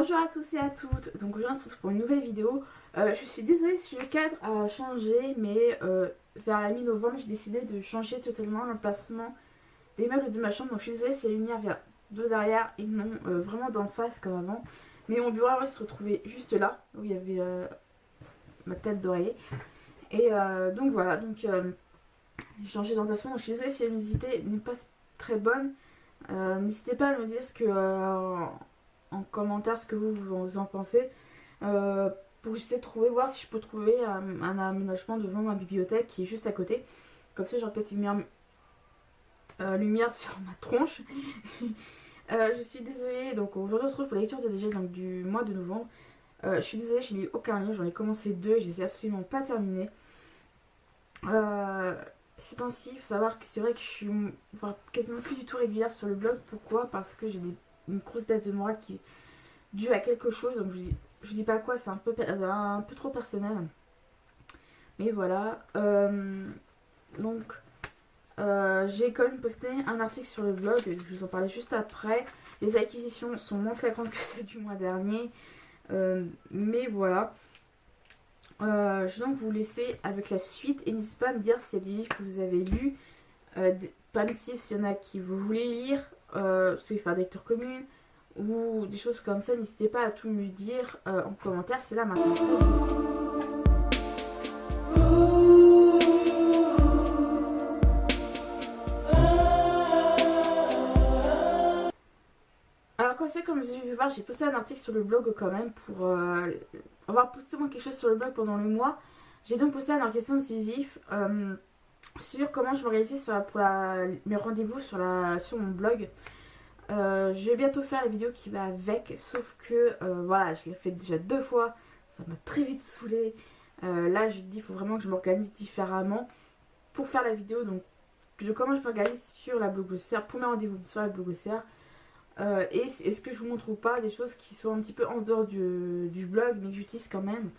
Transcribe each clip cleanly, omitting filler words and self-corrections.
Bonjour à tous et à toutes, donc aujourd'hui on se retrouve pour une nouvelle vidéo. Je suis désolée si le cadre a changé, mais vers la mi-novembre j'ai décidé de changer totalement l'emplacement des meubles de ma chambre. Donc je suis désolée si la lumière vient de derrière et non vraiment d'en face comme avant. Mais mon bureau avant, il se retrouvait juste là, où il y avait ma tête d'oreiller. Et donc voilà, donc j'ai changé d'emplacement. Donc je suis désolée si la luminosité n'est pas très bonne. N'hésitez pas à me dire ce que en commentaire ce que vous en pensez, pour essayer de trouver, voir si je peux trouver un aménagement devant ma bibliothèque qui est juste à côté. Comme ça j'aurai peut-être une lumière sur ma tronche. Je suis désolée, donc aujourd'hui on se retrouve pour la lecture de DG, donc du mois de novembre. Je suis désolée, je n'ai lu aucun livre, j'en ai commencé 2 et je les ai absolument pas terminés. Ces temps-ci, il faut savoir que c'est vrai que je suis quasiment plus du tout régulière sur le blog. Pourquoi? Parce que j'ai une grosse baisse de morale qui est due à quelque chose. Donc je dis pas quoi, c'est un peu trop personnel. Mais voilà. Donc j'ai quand même posté un article sur le blog, je vous en parlais juste après. Les acquisitions sont moins flagrantes que celles du mois dernier. Mais voilà. Je vais donc vous laisser avec la suite et n'hésitez pas à me dire s'il y a des livres que vous avez lus, pas de livres s'il y en a qui vous voulez lire, soit faire des lectures communes ou des choses comme ça. N'hésitez pas à tout me dire en commentaire, c'est là maintenant. Alors comme ça, comme vous avez pu voir, j'ai posté un article sur le blog quand même pour avoir posté moi quelque chose sur le blog pendant le mois. J'ai donc posté un question décisif sur comment je m'organisais pour mes rendez-vous sur mon blog. Je vais bientôt faire la vidéo qui va avec, sauf que voilà, je l'ai fait déjà 2 fois, ça m'a très vite saoulé. Là je me dis il faut vraiment que je m'organise différemment pour faire la vidéo, donc de comment je m'organise sur la blogosphère, pour mes rendez-vous sur la blogosphère. Et est-ce que je vous montre ou pas des choses qui sont un petit peu en dehors du blog mais que j'utilise quand même.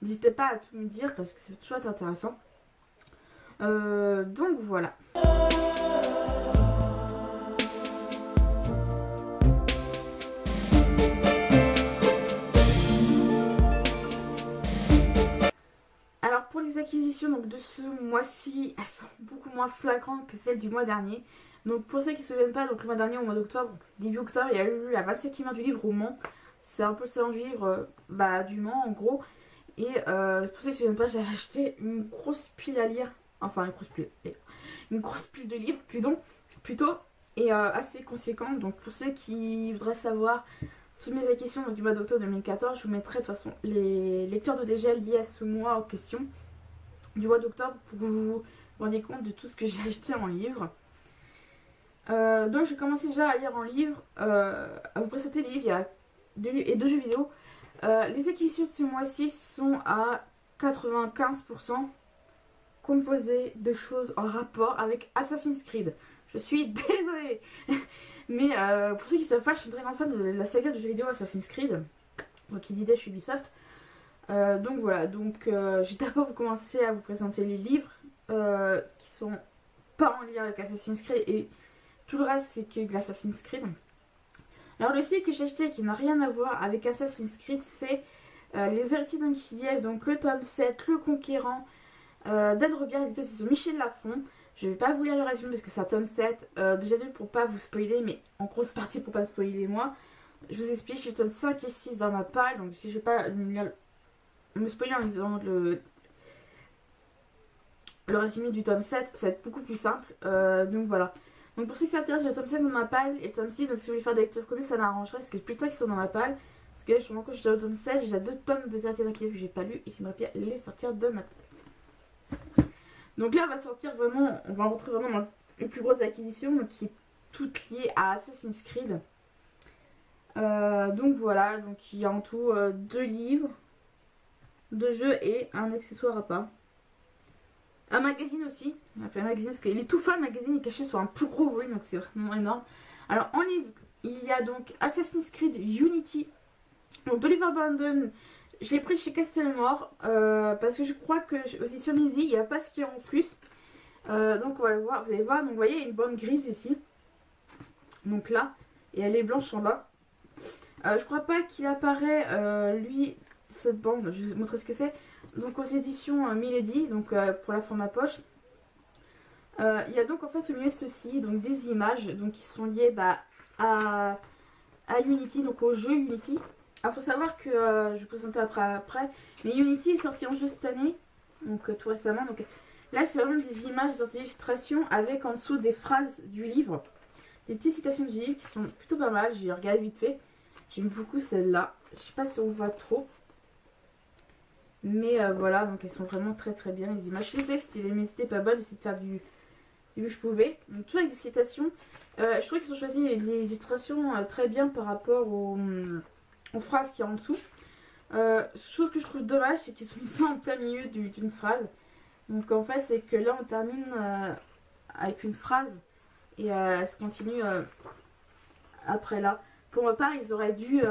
N'hésitez pas à tout me dire parce que c'est toujours intéressant. Donc voilà. Alors pour les acquisitions donc, de ce mois-ci, elles sont beaucoup moins flagrantes que celles du mois dernier. Donc pour ceux qui ne se souviennent pas, donc le mois dernier, au mois d'octobre, début octobre, il y a eu la 25e heure du livre au Mans. C'est un peu le salon du livre du Mans en gros. Et pour ceux qui ne se souviennent pas, j'ai acheté une grosse pile à lire. Enfin une grosse pile de livres plutôt. Et assez conséquente. Donc pour ceux qui voudraient savoir toutes mes acquisitions du mois d'octobre 2014, je vous mettrai de toute façon les lectures de DGL liées à ce mois en question. Du mois d'octobre pour que vous vous rendiez compte de tout ce que j'ai acheté en livre. Donc j'ai commencé déjà à lire en livre, à vous présenter les livres, il y a 2 livres et 2 jeux vidéo. Les acquisitions de ce mois-ci sont à 95% composées de choses en rapport avec Assassin's Creed. Je suis désolée. Mais pour ceux qui ne savent pas, je suis une très grande fan de la saga de jeux vidéo Assassin's Creed, qui éditait chez Ubisoft. Donc voilà, donc j'ai d'abord commencé à vous présenter les livres qui sont pas en lien avec Assassin's Creed et tout le reste c'est que de l'Assassin's Creed. Alors le site que j'ai acheté qui n'a rien à voir avec Assassin's Creed, c'est Les Héritiers de Kidiev, donc le tome 7, Le Conquérant, d'Anne Robillard, édité sur Michel Lafon. Je vais pas vous lire le résumé parce que c'est un tome 7, déjà d'une pour pas vous spoiler, mais en grosse partie pour pas spoiler moi. Je vous explique, j'ai le tome 5 et 6 dans ma page, donc si je vais pas me spoiler en lisant le résumé du tome 7, ça va être beaucoup plus simple, donc voilà. Donc pour ceux qui s'intéressent, j'ai le tome 7 dans ma palle et le tome 6, donc si vous voulez faire des lectures communes, ça m'arrangerait parce que plus tard qu'ils sont dans ma palle. Parce que là, je suis encore au tome 16, j'ai déjà 2 tomes de Héritiers d'Anquilles que j'ai pas lu et j'aimerais bien les sortir de ma palle. Donc là, on va rentrer vraiment dans une plus grosse acquisition, donc qui est toute liée à Assassin's Creed. Donc voilà, donc il y a en tout 2 livres, 2 jeux et un accessoire à part. Un magazine aussi, on a fait un magazine parce qu'il est tout fin, le magazine est caché sur un plus gros volume, donc c'est vraiment énorme. Alors en livre, il y a donc Assassin's Creed Unity, donc d'Oliver Brandon. Je l'ai pris chez Castelmore parce que je crois que aussi sur Midi il n'y a pas ce qu'il y a en plus. Donc on va le voir, vous allez voir, donc vous voyez il y a une bande grise ici, donc là, et elle est blanche en bas. Je crois pas qu'il apparaît, lui, cette bande, je vais vous montrer ce que c'est. Donc aux éditions Milady, donc pour la format poche. Il y a donc en fait au milieu ceci, donc des images donc, qui sont liées à Unity, donc au jeu Unity. Alors faut savoir que je vais présenter après, mais Unity est sorti en jeu cette année, donc tout récemment. Donc là c'est vraiment des images, des illustrations avec en dessous des phrases du livre, des petites citations du livre qui sont plutôt pas mal. J'ai regardé vite fait, j'aime beaucoup celle-là. Je sais pas si on voit trop, mais voilà, donc elles sont vraiment très très bien les images. Je suis désolée si les musiques pas bonnes, j'essaie de faire du où je pouvais. Donc, toujours avec des citations. Je trouve qu'ils ont choisi des illustrations très bien par rapport aux phrases qu'il y a en dessous. Chose que je trouve dommage, c'est qu'ils sont mis ça en plein milieu d'une phrase. Donc en fait, c'est que là on termine avec une phrase et elle se continue après là. Pour ma part, ils auraient dû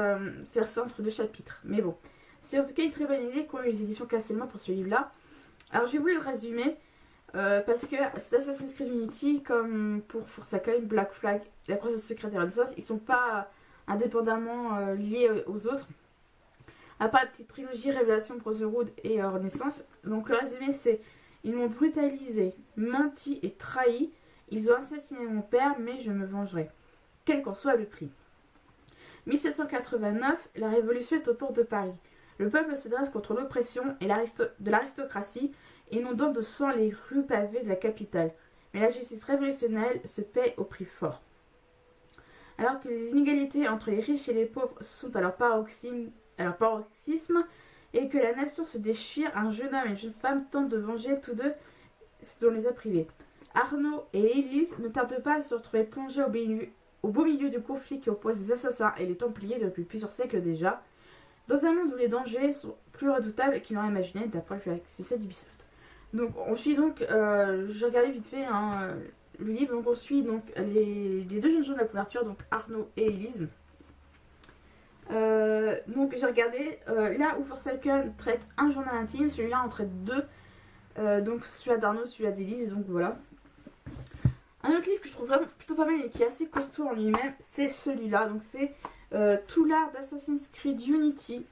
faire ça entre deux chapitres. Mais bon, c'est en tout cas une très bonne idée qu'ont eu les éditions Castelman pour ce livre-là. Alors j'ai voulu le résumer. Parce que c'est Assassin's Creed Unity, comme pour Forsaken, Black Flag, la croisade secrète et Renaissance, ils sont pas indépendamment liés aux autres. À part la petite trilogie Révélation, Brotherhood et Renaissance. Donc le résumé c'est: ils m'ont brutalisé, menti et trahi. Ils ont assassiné mon père, mais je me vengerai, quel qu'en soit le prix. 1789, la révolution est aux portes de Paris. Le peuple se dresse contre l'oppression de l'aristocratie, inondant de sang les rues pavées de la capitale. Mais la justice révolutionnaire se paie au prix fort. Alors que les inégalités entre les riches et les pauvres sont à leur paroxysme et que la nation se déchire, un jeune homme et une jeune femme tentent de venger tous deux ce dont les a privés. Arnaud et Élise ne tardent pas à se retrouver plongés au beau milieu du conflit qui oppose les assassins et les Templiers depuis plusieurs siècles déjà, dans un monde où les dangers sont plus redoutables qu'ils n'auraient imaginé d'après le succès d'Ubisoft. Donc on suit donc, j'ai regardé vite fait le livre, donc on suit donc les deux jeunes gens de la couverture, donc Arnaud et Élise. Donc j'ai regardé, là où Forsaken traite un journal intime, celui-là en traite deux, donc celui-là d'Arnaud, celui-là d'Élise, donc voilà. Un autre livre que je trouve vraiment plutôt pas mal et qui est assez costaud en lui-même, c'est celui-là, donc c'est Tout l'art d'Assassin's Creed Unity.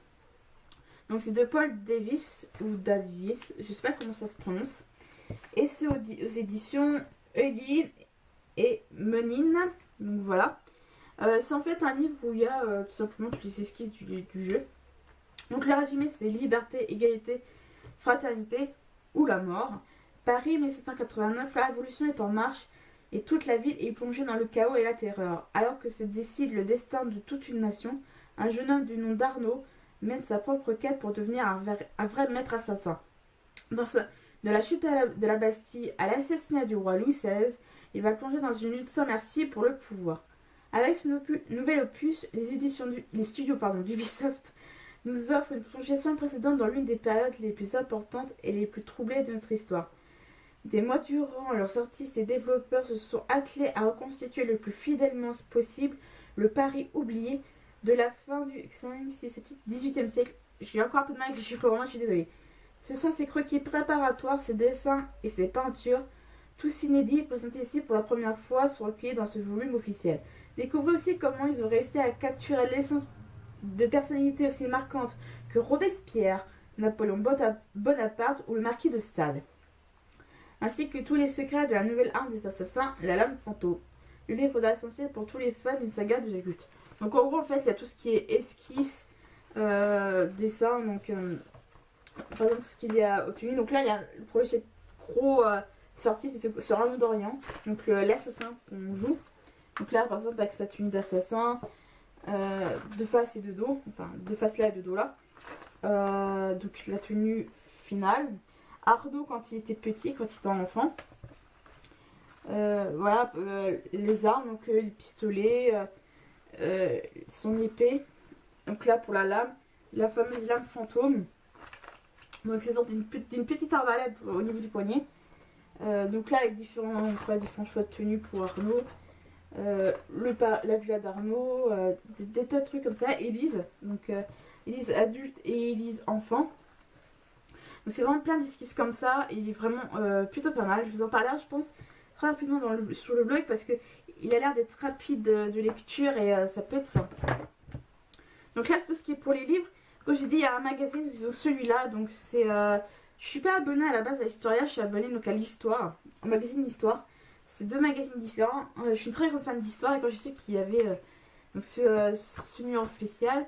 Donc c'est de Paul Davis, ou Davis, je sais pas comment ça se prononce. Et c'est aux éditions Eugene et Menin. Donc voilà. C'est en fait un livre où il y a tout simplement toutes les esquisses du jeu. Donc le résumé c'est liberté, égalité, fraternité ou la mort. Paris 1789, la révolution est en marche et toute la ville est plongée dans le chaos et la terreur. Alors que se décide le destin de toute une nation, un jeune homme du nom d'Arnaud mène sa propre quête pour devenir un vrai maître assassin. De la chute de la Bastille à l'assassinat du roi Louis XVI, il va plonger dans une lutte sans merci pour le pouvoir. Avec ce nouvel opus, les studios d'Ubisoft nous offrent une plongée sans précédent dans l'une des périodes les plus importantes et les plus troublées de notre histoire. Des mois durant, leurs artistes et développeurs se sont attelés à reconstituer le plus fidèlement possible le Paris oublié de la fin du XVIIIe siècle. J'ai encore un peu de mal avec les chiffres romains, je suis désolée. Ce sont ces croquis préparatoires, ces dessins et ces peintures, tous inédits, présentés ici pour la première fois, sont recueillis dans ce volume officiel. Découvrez aussi comment ils ont réussi à capturer l'essence de personnalités aussi marquantes que Robespierre, Napoléon Bonaparte ou le marquis de Sade. Ainsi que tous les secrets de la nouvelle arme des assassins, la lame fantôme. Le livre d'essentiel pour tous les fans d'une saga de culte. Donc en gros en fait il y a tout ce qui est esquisse, dessin, donc par exemple ce qu'il y a au-dessus. Donc là il y a le projet gros sorti, c'est sur Arnaud d'Orient, donc l'assassin qu'on joue. Donc là par exemple avec sa tenue d'assassin, de face et de dos, enfin de face là et de dos là. Donc la tenue finale. Arnaud quand il était petit, quand il était enfant. Voilà, les armes, donc le pistolet, son épée. Donc là pour la lame, la fameuse lame fantôme. Donc c'est sorti d'une petite arbalète au niveau du poignet. Donc là avec différents choix de tenue pour Arnaud. La villa d'Arnaud, des tas de trucs comme ça. Élise, donc Élise adulte et Élise enfant. Donc c'est vraiment plein d'esquisses comme ça, il est vraiment plutôt pas mal. Je vous en parlerai je pense très rapidement sur le blog parce que il a l'air d'être rapide de lecture et ça peut être sympa. Donc là c'est tout ce qui est pour les livres. Comme j'ai dit, il y a un magazine, ils ont celui-là, donc c'est... je suis pas abonnée à la base à Historia, je suis abonnée donc à l'Histoire, au magazine d'Histoire. C'est 2 magazines différents. Je suis une très grande fan d'Histoire et quand j'ai su qu'il y avait donc ce numéro spécial,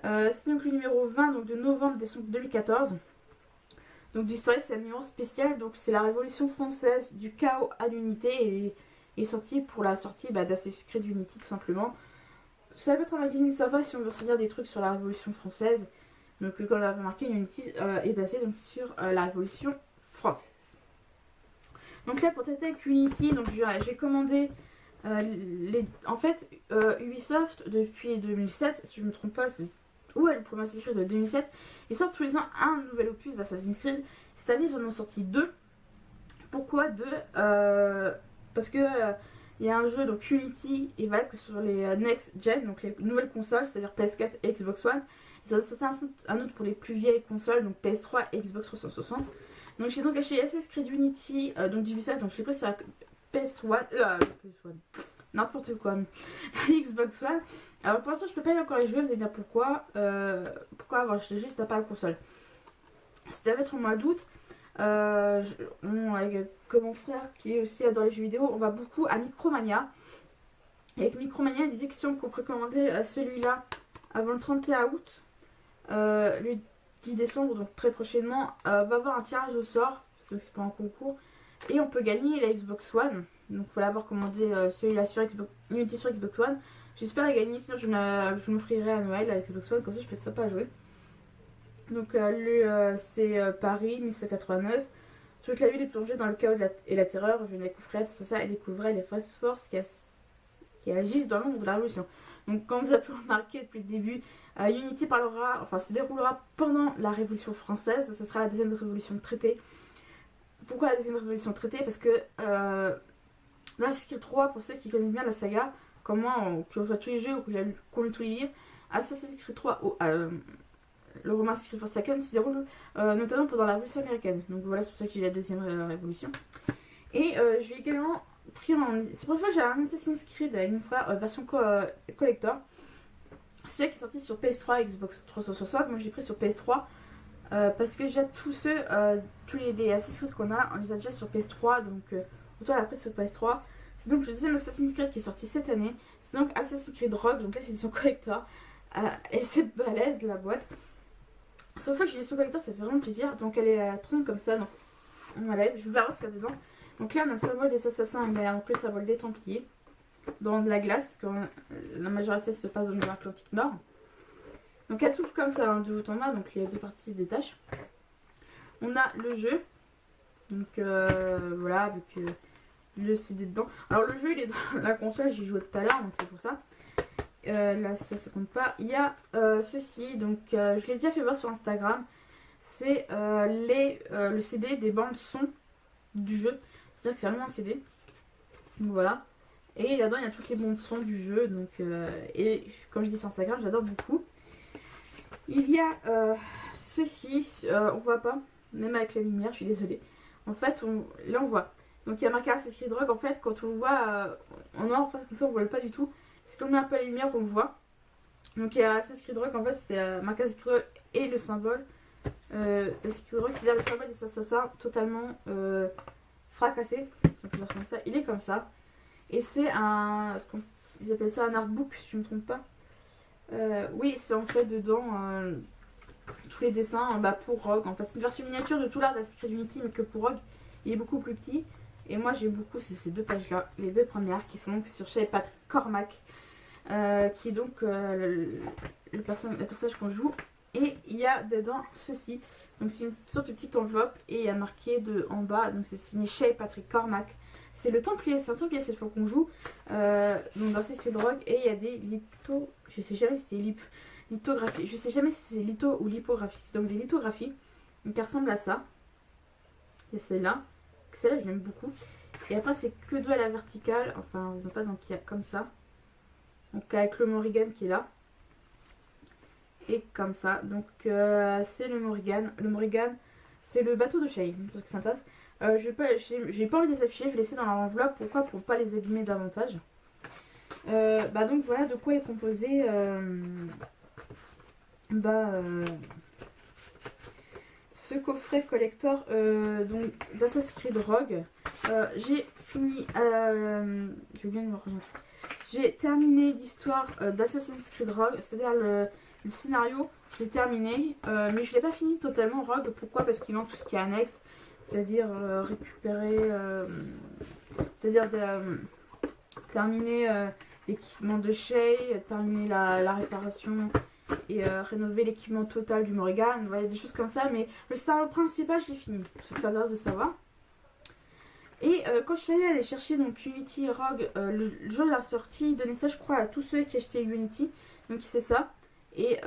c'est donc le numéro 20 donc de novembre-décembre 2014. Donc d'Historia c'est un numéro spécial, donc c'est la Révolution française du chaos à l'unité et est sorti pour la sortie d'Assassin's Creed Unity tout simplement. Ça va être un magazine sympa si on veut ressortir des trucs sur la Révolution française. Donc comme on l'a remarqué, Unity est basé donc, sur la Révolution française. Donc là pour traiter avec Unity, donc j'ai commandé en fait Ubisoft depuis 2007, si je ne me trompe pas, le premier Assassin's Creed de 2007, ils sortent tous les ans un nouvel opus d'Assassin's Creed. Cette année ils en ont sorti 2. Pourquoi 2 Parce que il y a un jeu donc Unity et Valve sur les next gen, donc les nouvelles consoles, c'est-à-dire PS4 et Xbox One. Ils ont sorti un autre pour les plus vieilles consoles, donc PS3 et Xbox 360. Donc j'ai donc acheté Assassin's Creed Unity donc d'Ubisoft, donc je l'ai pris sur la PS1, n'importe quoi, Xbox One. Alors pour l'instant je peux pas y encore y jouer, vous allez dire pourquoi avoir acheté juste pas la console. C'était à mettre au mois d'août. Comme mon frère qui est aussi adore les jeux vidéo, on va beaucoup à Micromania. Et avec Micromania, il disait que si on précommandait celui-là avant le 31 août, le 10 décembre, donc très prochainement, va avoir un tirage au sort, parce que c'est pas un concours, et on peut gagner la Xbox One. Donc il faut l'avoir commandé celui-là sur Unity sur Xbox One. J'espère la gagner, sinon je m'offrirai à Noël la Xbox One, comme ça je peux être sympa à jouer. Donc c'est Paris 1789. Toute la ville est plongée dans le chaos et la terreur. Je découvrirai ça et découvrirai les forces qui agissent dans l'ombre de la révolution. Donc comme vous avez pu remarquer depuis le début, Unity se déroulera pendant la Révolution française. Ce sera la deuxième révolution traitée. Pourquoi la deuxième révolution traitée? Parce que dans Assassin's Creed 3, pour ceux qui connaissent bien la saga, comme moi, qui ont joué à tous les jeux ou qui ont lu tous les livres, Assassin's Creed 3 le roman Assassin's Creed Forsaken se déroule notamment pendant la Révolution américaine. Donc voilà, c'est pour ça que j'ai la deuxième révolution. Et je vais également pris c'est pour ça que j'ai un Assassin's Creed avec mon frère version collector. C'est celui qui est sorti sur PS3 Xbox 360. Moi j'ai pris sur PS3 parce que déjà tous les Assassin's Creed qu'on a, on les a déjà sur PS3. Donc autant l'a pris sur PS3. C'est donc le deuxième Assassin's Creed qui est sorti cette année. C'est donc Assassin's Creed Rogue. Donc là c'est édition collector. Et c'est balèze la boîte. Sauf que j'ai l'édition collector, ça fait vraiment plaisir. Donc elle est présente comme ça. Donc on enlève, je vous verrai ce qu'il y a dedans. Donc là on a le symbole des assassins et donc le symbole des templiers. Dans de la glace, parce que la majorité se passe dans l'Atlantique Nord. Donc elle s'ouvre comme ça, de haut en bas, donc les deux parties se détachent. On a le jeu. Donc voilà, avec le CD dedans. Alors le jeu il est dans la console, j'y jouais tout à l'heure, donc c'est pour ça. Là ça compte pas. Il y a ceci, donc je l'ai déjà fait voir sur Instagram. C'est le CD des bandes son du jeu. C'est-à-dire que c'est vraiment un CD. Donc voilà. Et là-dedans il y a toutes les bandes son du jeu. Donc, et comme je dis sur Instagram, j'adore beaucoup. Il y a ceci, on voit pas, même avec la lumière, je suis désolée. En fait, là on voit. Donc il y a marqué Assassin's Creed Rogue. En fait, quand on voit en noir, en fait, comme ça on voit pas du tout. Parce qu'on met un peu la lumière, on voit. Donc il y a Assassin's Creed Rogue, en fait, c'est marqué Assassin's Creed Rogue et le symbole. Assassin's Creed Rogue, c'est-à-dire le symbole des assassins totalement fracassé. Si on peut dire comme ça. Il est comme ça. Et c'est ils appellent ça un artbook, si je ne me trompe pas. Oui, c'est en fait dedans tous les dessins pour Rogue. En fait, c'est une version miniature de tout l'art d'Assassin's Creed Unity, mais que pour Rogue, il est beaucoup plus petit. Et moi, j'ai beaucoup ces deux pages-là, les deux premières, qui sont donc sur chez Patrick Cormac, qui est donc le personnage qu'on joue. Et il y a dedans ceci. Donc, c'est une sorte de petite enveloppe et il y a marqué en bas, donc c'est signé chez Patrick Cormac. C'est le Templier, c'est un Templier cette fois qu'on joue. Donc dans Assassin's Creed Rogue, et il y a des je sais jamais si c'est lithographies. Je sais jamais si c'est litho ou lipographie. C'est donc des lithographies. Donc elles ressemblent à ça. Il y a celle-là. Celle-là, je l'aime beaucoup. Et après, c'est que deux à la verticale. Enfin, horizontale, donc il y a comme ça. Donc avec le Morrigan qui est là. Et comme ça. Donc c'est le Morrigan. Le Morrigan, c'est le bateau de Shay. Parce que c'est un tasse. J'ai pas envie de les afficher. Je vais laisser dans leur enveloppe. Pourquoi? Pour pas les abîmer davantage. Donc voilà de quoi est composé bah, ce coffret collector donc d'Assassin's Creed Rogue. J'ai fini, j'ai terminé l'histoire d'Assassin's Creed Rogue, c'est-à-dire le scénario, je l'ai terminé, mais je l'ai pas fini totalement Rogue. Pourquoi? Parce qu'il manque tout ce qui est annexe, c'est-à-dire récupérer, c'est-à-dire terminer l'équipement de Shay, terminer la réparation et rénover l'équipement total du Morrigan. Voilà, des choses comme ça, mais le scénario principal je l'ai fini, ce que ça intéresse de savoir. Et quand je suis allée aller chercher donc Unity Rogue le jour de la sortie, il donnait ça je crois à tous ceux qui achetaient Unity, donc c'est ça. Et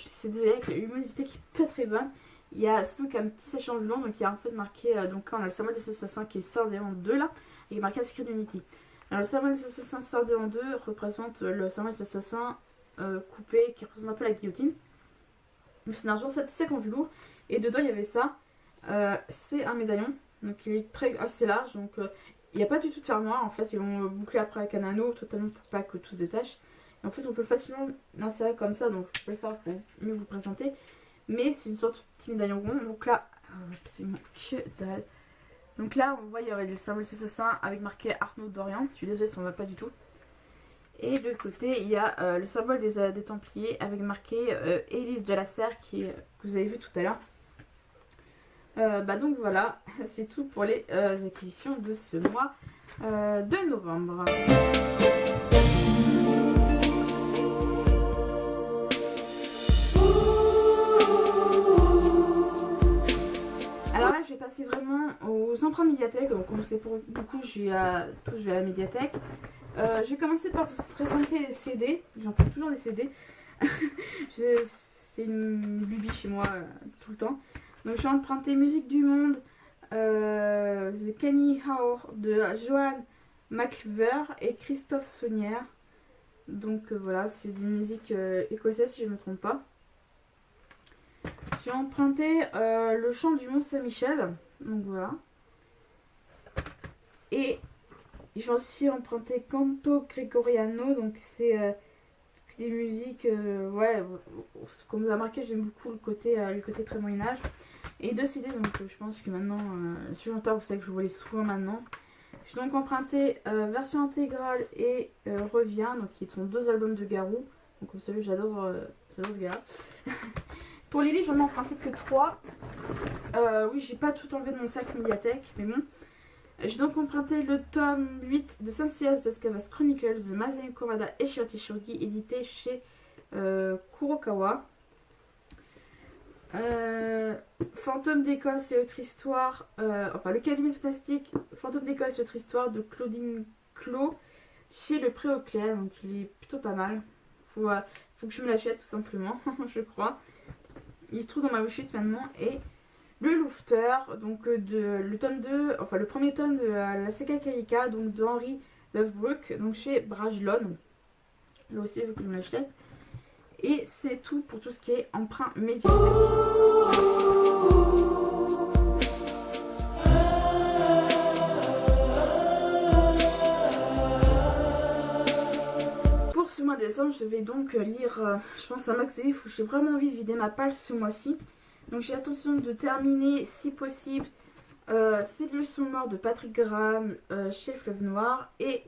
c'est désolé avec l'humidité qui est pas très bonne. Il y a donc un petit sachant de long, donc il y a en fait marqué, donc là on a le symbole des assassins qui est scindé en deux là, et il est marqué Assassin's Creed Unity. Alors le symbole des assassins scindé en deux représente le symbole des assassins coupé qui représente un peu la guillotine. Donc c'est un argent sec en velours, et dedans il y avait ça, c'est un médaillon. Donc il est assez large, donc il n'y a pas du tout de fermoir en fait, ils l'ont bouclé après avec un anneau totalement pour pas que tout se détache. Et en fait on peut facilement l'insérer comme ça, donc je peux le faire pour mieux vous présenter. Mais c'est une sorte de petit médaillon rond, donc là, absolument que dalle. Donc là on voit il y avait le symbole des assassins avec marqué Arnaud Dorian, je suis désolée ça ne va pas du tout. Et de l'autre côté il y a le symbole des Templiers avec marqué Élise de la Serre que vous avez vu tout à l'heure. Donc voilà, c'est tout pour les acquisitions de ce mois de novembre. Alors là je vais passer vraiment aux emprunts médiathèques, donc comme c'est pour beaucoup je vais à la médiathèque. Je vais commencer par vous présenter les CD, j'en prends toujours des CD. C'est une lubie chez moi tout le temps. Donc j'ai emprunté Musique du Monde, The Kenny Hour de Johan McIver et Christophe Saunière. Donc voilà, c'est de musique écossaise si je ne me trompe pas. J'ai emprunté Le Chant du Mont Saint-Michel, donc voilà. Et j'ai aussi emprunté Canto Gregoriano, donc c'est des musiques, ouais, comme vous avez remarqué, j'aime beaucoup le côté très Moyen-Âge. Et deux CD, donc je pense que maintenant, si j'entends, vous savez que je vous les souvent maintenant. J'ai donc emprunté version intégrale et Revient, donc qui sont deux albums de Garou. Donc comme vous savez, j'adore ce gars. Pour les livres, j'en ai emprunté que 3. Oui, j'ai pas tout enlevé de mon sac médiathèque, mais bon. J'ai donc emprunté le tome 8 de Saint-Sias de Scavas Chronicles de Masami Kurumada et Shirati Shurgi, édité chez Kurokawa. Fantôme d'Écosse et autre histoire, enfin le cabinet fantastique Fantôme d'Écosse et autre histoire de Claudine Clos chez le Pré au Clair, donc il est plutôt pas mal. Faut que je me l'achète tout simplement, je crois. Il se trouve dans ma wishlist maintenant. Et le Louveteur, donc le tome 2, enfin le premier tome de la Saga Kalika, donc de Henry Lovebrook, donc chez Brajlon. Là aussi, il faut que je me l'achète. Et c'est tout pour tout ce qui est emprunt médiathèque. Pour ce mois de décembre, je vais donc lire, je pense, un max de livres où j'ai vraiment envie de vider ma page ce mois-ci. Donc j'ai l'intention de terminer, si possible, C'est le son mort de Patrick Graham chez Fleuve Noir et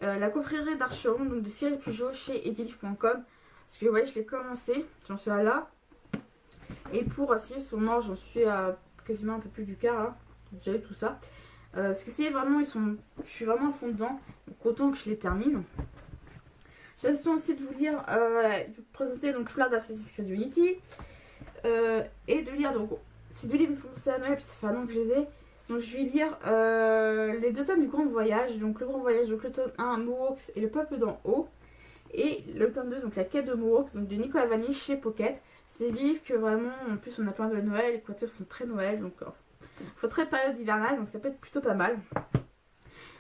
la confrérie d'Archeron, donc de Cyril Pujol chez edilivre.com. Parce que vous voyez, je l'ai commencé, j'en suis à là. Et pour Si le son mort, j'en suis à quasiment un peu plus du quart là. J'avais tout ça. Parce que c'est vraiment, je suis vraiment à fond dedans. Donc autant que je les termine. J'ai l'intention aussi de vous lire, de vous présenter donc tout l'art d'Assassin's Creed Unity. Et de lire, donc ces deux livres me font penser à Noël, puis ça fait un an que je les ai. Donc je vais lire les deux tomes du Grand Voyage. Donc le Grand Voyage, donc le tome 1, Mohawks et le Peuple d'en haut. Et le tome 2, donc la quête de Mohawks, donc de Nicolas Vanni chez Pocket. C'est des livres que vraiment, en plus on a plein de Noël, les couvertures font très Noël, donc faut très période hivernale, donc ça peut être plutôt pas mal.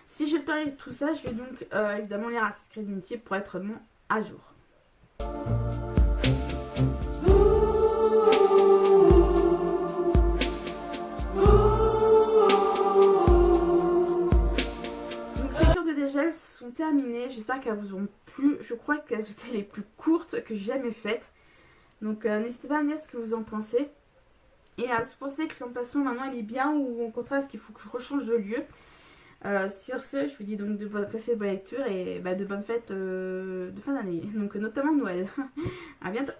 Si j'ai le temps de tout ça, je vais donc évidemment lire Assassin's Creed Unity pour être vraiment à jour. Elles sont terminées, j'espère qu'elles vous ont plu. Je crois qu'elles étaient les plus courtes que j'ai jamais faites. Donc n'hésitez pas à me dire ce que vous en pensez. Et à se penser que l'emplacement maintenant il est bien ou au contraire est-ce qu'il faut que je rechange de lieu. Sur ce, je vous dis donc de passer de bonnes lectures et de bonnes fêtes de fin d'année. Donc notamment Noël. À bientôt.